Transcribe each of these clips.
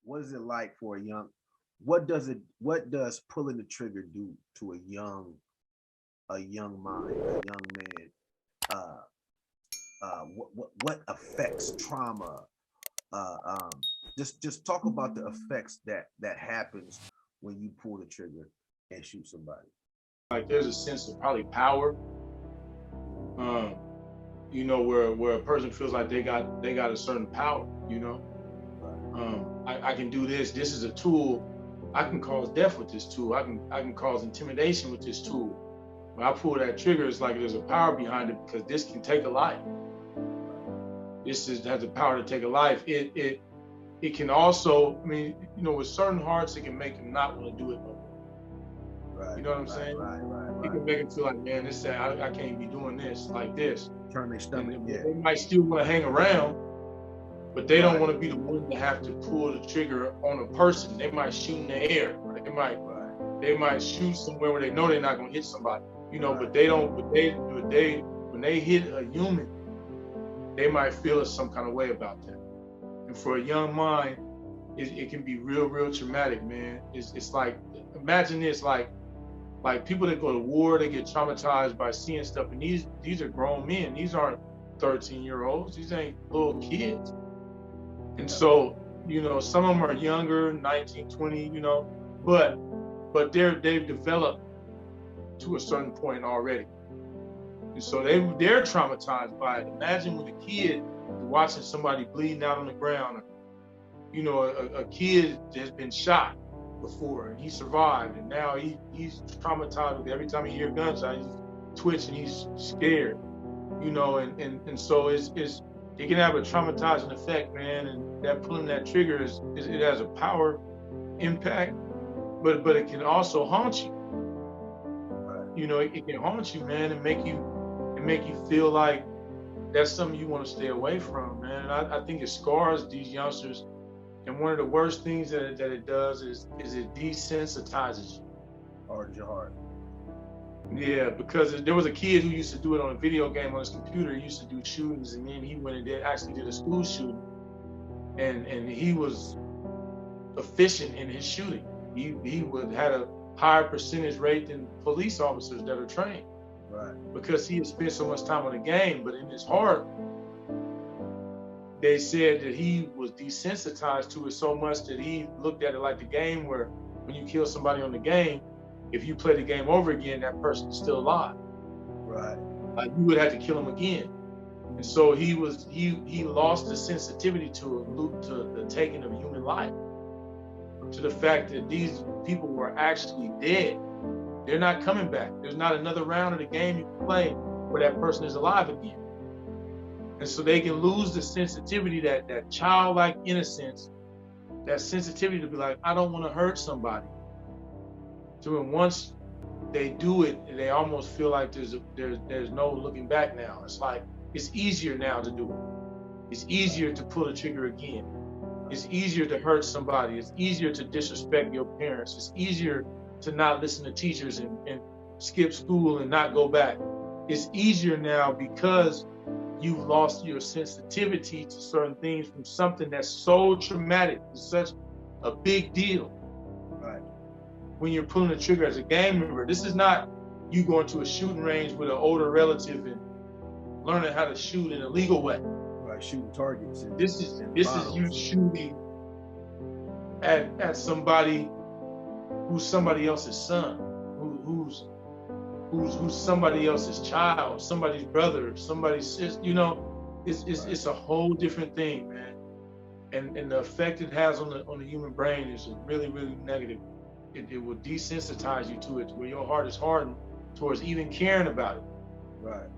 what is it like for a young? What does pulling the trigger do to a young mind, a young man? Uh, what affects trauma? Uh, um, just talk about the effects that happens when you pull the trigger and shoot somebody. Like there's a sense of probably power, um, where a person feels like they got a certain power, I can do this. This is a tool. I can cause death with this tool. I can cause intimidation with this tool. When I pull that trigger, it's like there's a power behind it because this can take a life. Has the power to take a life. It can also, I mean, with certain hearts, it can make them not want to do it no more. Right. You know what I'm saying? Right. It can make them feel like, man, I can't be doing this like this. Turn their stomach. Yeah. They might still want to hang around, but they don't want to be the one to have to pull the trigger on a person. They might shoot in the air. Or they might shoot somewhere where they know they're not gonna hit somebody. But they don't. But when they hit a human, they might feel some kind of way about that. And for a young mind, it can be real traumatic, man. It's like, imagine this, like people that go to war, they get traumatized by seeing stuff, and these are grown men. These aren't 13-year-olds. These ain't little kids. And so, some of them are younger, 19, 20, but they've developed to a certain point already. And so they're traumatized by it. Imagine when a kid watching somebody bleeding out on the ground, a kid has been shot before and he survived, and now he's traumatized with every time he hears gunshots, he's twitching, he's scared, and so it can have a traumatizing effect, man. And that pulling that trigger it has a power impact, but it can also haunt you. It can haunt you, man, and make you feel like that's something you want to stay away from, man. And I think it scars these youngsters. And one of the worst things that it does is it desensitizes you. Hardens your heart. Yeah, because there was a kid who used to do it on a video game on his computer. He used to do shootings, and then he went and actually did a school shooting. And he was efficient in his shooting. He had a higher percentage rate than police officers that are trained. Right. Because he had spent so much time on the game, but in his heart, they said that he was desensitized to it so much that he looked at it like the game, where when you kill somebody on the game, if you play the game over again, that person is still alive. Right. Like you would have to kill him again. And so he lost the sensitivity to the taking of human life, to the fact that these people were actually dead. They're not coming back. There's not another round of the game you can play where that person is alive again. And so they can lose the sensitivity, that childlike innocence, that sensitivity to be like, I don't want to hurt somebody. So when once they do it, they almost feel like there's no looking back now. It's like, it's easier now to do it. It's easier to pull the trigger again. It's easier to hurt somebody. It's easier to disrespect your parents. It's easier to not listen to teachers and skip school and not go back. It's easier now because you've lost your sensitivity to certain things from something that's so traumatic. It's such a big deal. Right. When you're pulling the trigger as a gang member, this is not you going to a shooting range with an older relative and learning how to shoot in a legal way. Right, shooting targets. This is you shooting at somebody who's somebody else's son, who's somebody else's child, somebody's brother, somebody's sister. It's a whole different thing, man. And the effect it has on the human brain is really negative. It will desensitize you to it, where your heart is hardened towards even caring about it. Right.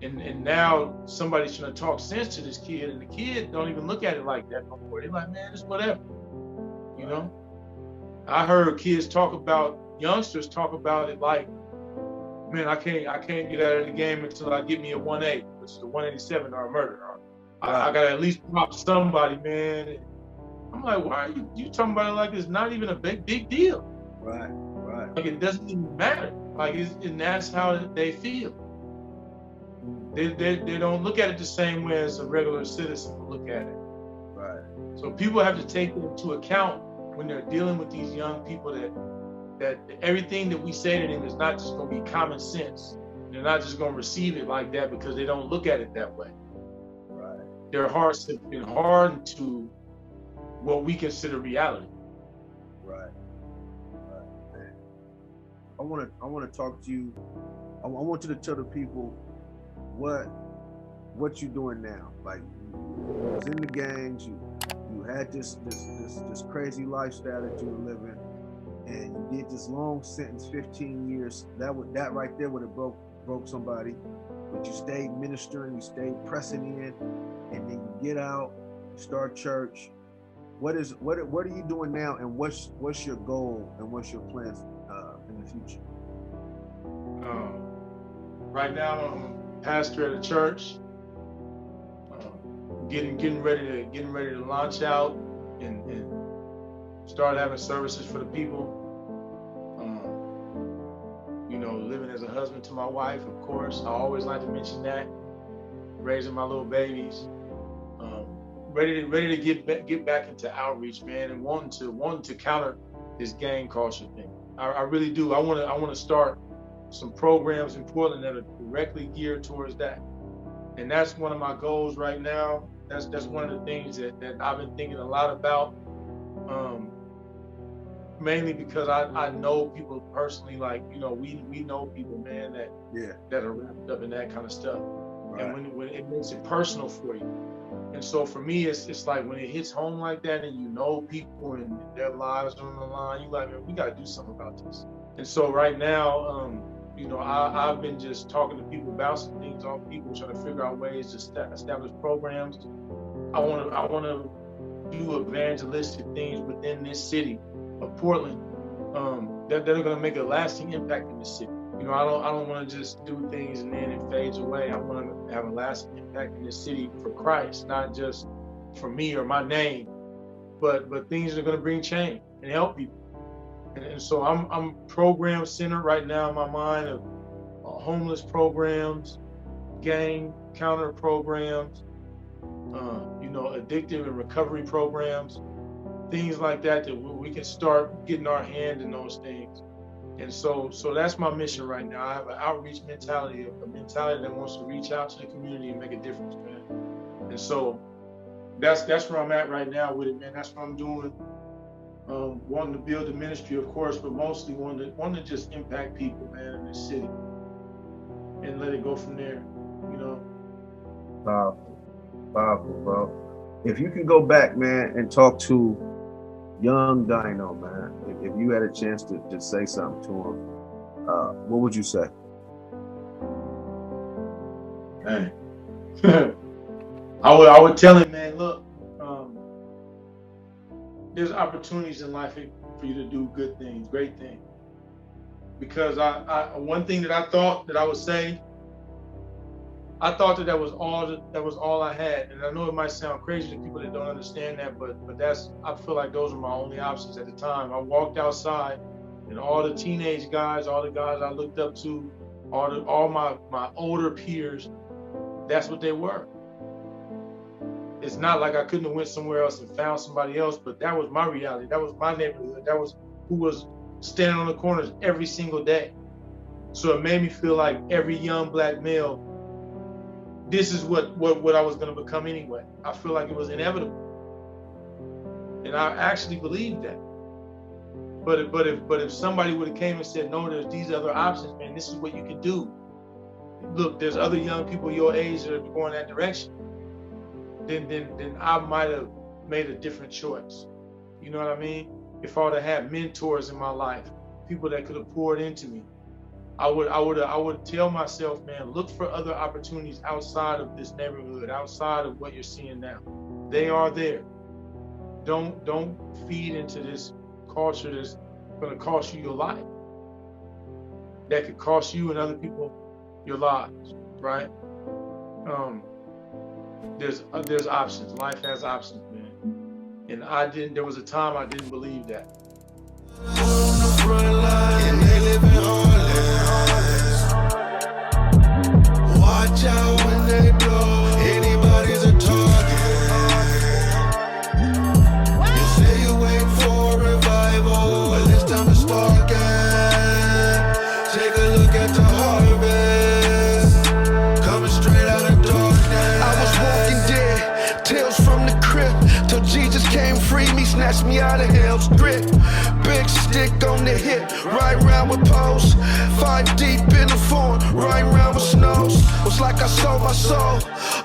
And now somebody's trying to talk sense to this kid, and the kid don't even look at it like that no more. They're like, man, it's whatever. I heard youngsters talk about it like, man, I can't get out of the game until I get me a 180, which is a 187 or a murder. I gotta at least prop somebody, man. I'm like, why are you talking about it like it's not even a big deal? Right. Like it doesn't even matter. Like and that's how they feel. They don't look at it the same way as a regular citizen will look at it. Right. So people have to take into account when they're dealing with these young people that everything that we say to them is not just going to be common sense. They're not just going to receive it like that because they don't look at it that way. Right. Their hearts have been hardened to what we consider reality. Right. Man. I want to talk to you. I want you to tell the people what you're doing now. Like, you was in the gangs, you had this crazy lifestyle that you were living, and you did this long sentence, 15 years. That right there would have broke somebody. But you stayed ministering, you stayed pressing in, and then you get out, you start church. What are you doing now, and what's your goal and what's your plans in the future? Right now, I'm a pastor at a church. Getting ready to launch out and start having services for the people. Living as a husband to my wife, of course. I always like to mention that. Raising my little babies. Ready to get back into outreach, man, and wanting to counter this gang culture thing. I really do. I want to start some programs in Portland that are directly geared towards that, and that's one of my goals right now. That's one of the things that I've been thinking a lot about, mainly because I know people personally. Like, we know people, man, that are wrapped up in that kind of stuff, right. And when it makes it personal for you. And so for me, it's like when it hits home like that, and people and their lives are on the line, you like, man, we got to do something about this. And so right now, I've been just talking to people about some things, all people trying to figure out ways to establish programs. I want to do evangelistic things within this city of Portland that are going to make a lasting impact in the city. I don't want to just do things and then it fades away. I want to have a lasting impact in the city for Christ, not just for me or my name, but things that are going to bring change and help people. And so I'm program centered right now in my mind of homeless programs, gang counter programs, addictive and recovery programs, things like that we can start getting our hand in those things. And so that's my mission right now. I have an outreach mentality, a mentality that wants to reach out to the community and make a difference, man. And so that's where I'm at right now with it, man. That's what I'm doing. Wanting to build a ministry, of course, but mostly wanting to just impact people, man, in this city, and let it go from there. Powerful, bro. If you can go back, man, and talk to young Dino, man, if you had a chance to say something to him, what would you say? Hey. I would tell him, man, look, there's opportunities in life for you to do good things, great things. Because one thing that I thought that I would say, I thought that was all I had. And I know it might sound crazy to people that don't understand that, but I feel like those were my only options at the time. I walked outside and all the teenage guys, all the guys I looked up to, all my older peers, that's what they were. It's not like I couldn't have went somewhere else and found somebody else, but that was my reality. That was my neighborhood. That was who was standing on the corners every single day. So it made me feel like every young black male, this is what I was going to become anyway. I feel like it was inevitable. And I actually believed that. But if somebody would have came and said, no, there's these other options, man, this is what you can do. Look, there's other young people your age that are going that direction. Then I might have made a different choice. You know what I mean? If I would have had mentors in my life, people that could have poured into me, I would tell myself, man, look for other opportunities outside of this neighborhood, outside of what you're seeing now. They are there. Don't feed into this culture that's going to cost you your life. That could cost you and other people your lives, right? There's options. Life has options, man. And there was a time I didn't believe that. Watch out when they blow. Anybody's a target. snatch me out of hell's grip. Big stick on the hip, right round with posts. 5 deep in the form, right round with snows. Was like I sold my soul,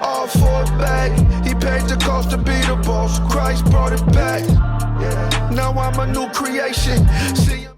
all for a bag. He paid the cost to be the boss. Christ brought it back. Yeah. Now I'm a new creation. See.